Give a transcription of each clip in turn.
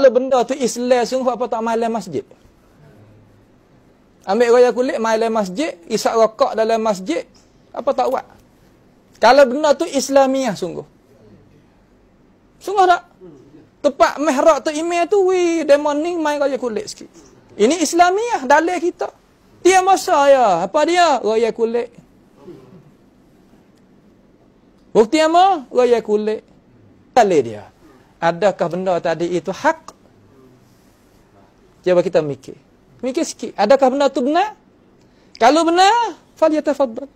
Kalau benda tu Islam sungguh apa tak malam masjid. Ambil raya kulit malam masjid, isap rokok dalam masjid, apa tak buat? Kalau benda tu Islamiah sungguh. Sungguh tak? Tempat mihrab tu email tu, demo ni main raya kulit sikit. Ini Islamiah, dalil kita. Dia masa ya, apa dia? Raya kulit. Bukti apa? Raya kulit. Dalil dia. Adakah benda tadi itu hak? Cuba kita mikir. Mikir sikit. Adakah benda tu benar? Kalau benar, falyatafaddal.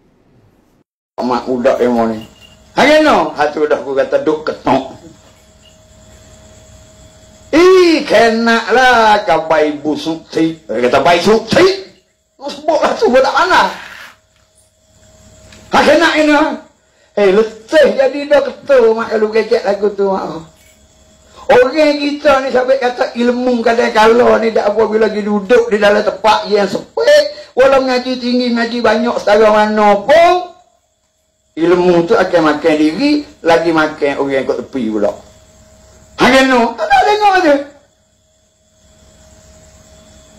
Mak budak yang ni. Hangeno, hatu dah aku kata duk ketok. Kenaklah kabai busukti. Kata baik sukti. Sebutlah tu budak mana? Kenak ini. Letih jadi dah ketua mak kalau kecek lagu tu mak. Orang kita ni sampai kata ilmu kadang-kala ni tak apa bila lagi duduk di dalam tempat yang sepek, walau ngaji tinggi, ngaji banyak setara mana pun, ilmu tu akan makan diri, lagi makan orang yang kat tepi pula. Hanya no, tak ada tengok aja.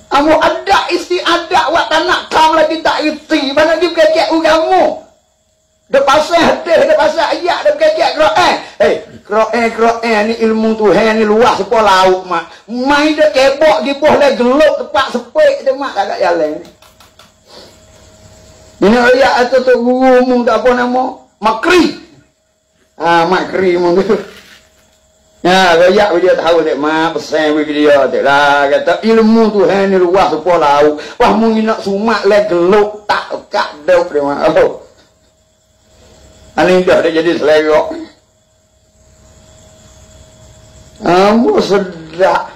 Kamu ada istiadat awak tak nak kau lagi tak reti, mana dia kecek ugamu. Dia pasal hadis, dia pasal ayat, dia kecek Quran. Quran ni ilmu Tuhan ni luas sepuluh laut mak. Mai dia kebok di bawah dia geluk tempat sepek dia mak tak kat jalan ni. Ini ayat atau tu guru mu tak apa nama? Makri. Makri mu tu. Ya, ayat dia tahu dek mak pesan bagi dia dek lah kata ilmu Tuhan ni luas sepuluh laut. Wah mu nak sumak le geluk tak kat dok dia mak. Oh. Ani dah dia jadi selerok. Amu sedak.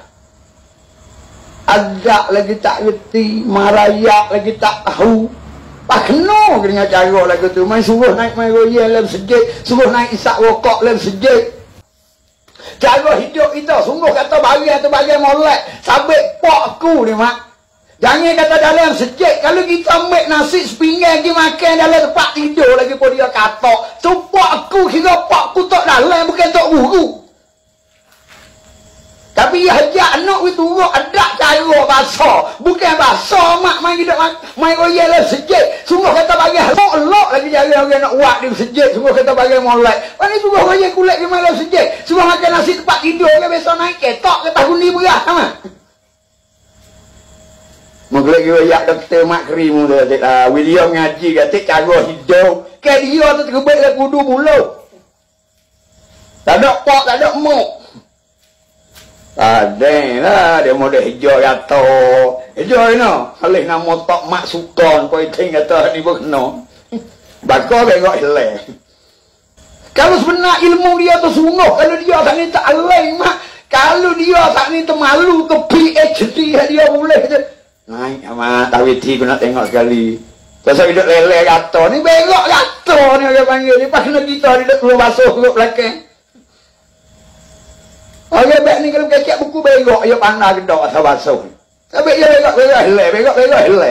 Agak lagi tak reti, marayak lagi tak tahu. Pak kena dengan cara lagu tu. Main suruh naik main royal dalam sejik, suruh naik isap rokok dalam sejik. Cara hidup kita sungguh kata bagian tu bagian molek. Sabit pok aku ni mak. Jangan kata dalam sejik. Kalau kita ambil nasi sepinggan pergi makan dalam tempat tidur lagi pun dia katok. Tu pok aku kira pok aku tak dalam bukan tak buru. Tapi ia hajak anak itu turut ada cara bahasa. Bukan bahasa mak main hidup main royal dalam sejik. Sungguh kata bagian elok lagi cara orang nak buat di sejik. Sungguh kata bagian molek. Mana sungguh royal kulit di main dalam sejik. Sungguh makan nasi tempat tidur kan besok naik ketok ke tahun ni berat sama. Menggelak kira yak doktor Makri mu tu adik William ngaji kata cara hidup. Ke dia tu terbaik lah kudu mulut. Tak ada pak, tak ada muk. Ada lah dia model hijau kata. Hijau ni halih nama tak mak sukon kau iting kata ni pun kena. Bakal bengok hilang. Kalau sebenar ilmu dia tu sungguh, kalau dia tak ni tak alai mak. Kalau dia tak ni termalu ke PhD dia boleh je. Naik amat tawiti aku nak tengok sekali. Pasal hidup lele kata ni bengok kata ni orang panggil ni pas kena kita dia keluar basuh ke belakang. Orang baik ni kalau kecek buku bengok dia pandai gedok asal basuh. Tapi dia bengok hele.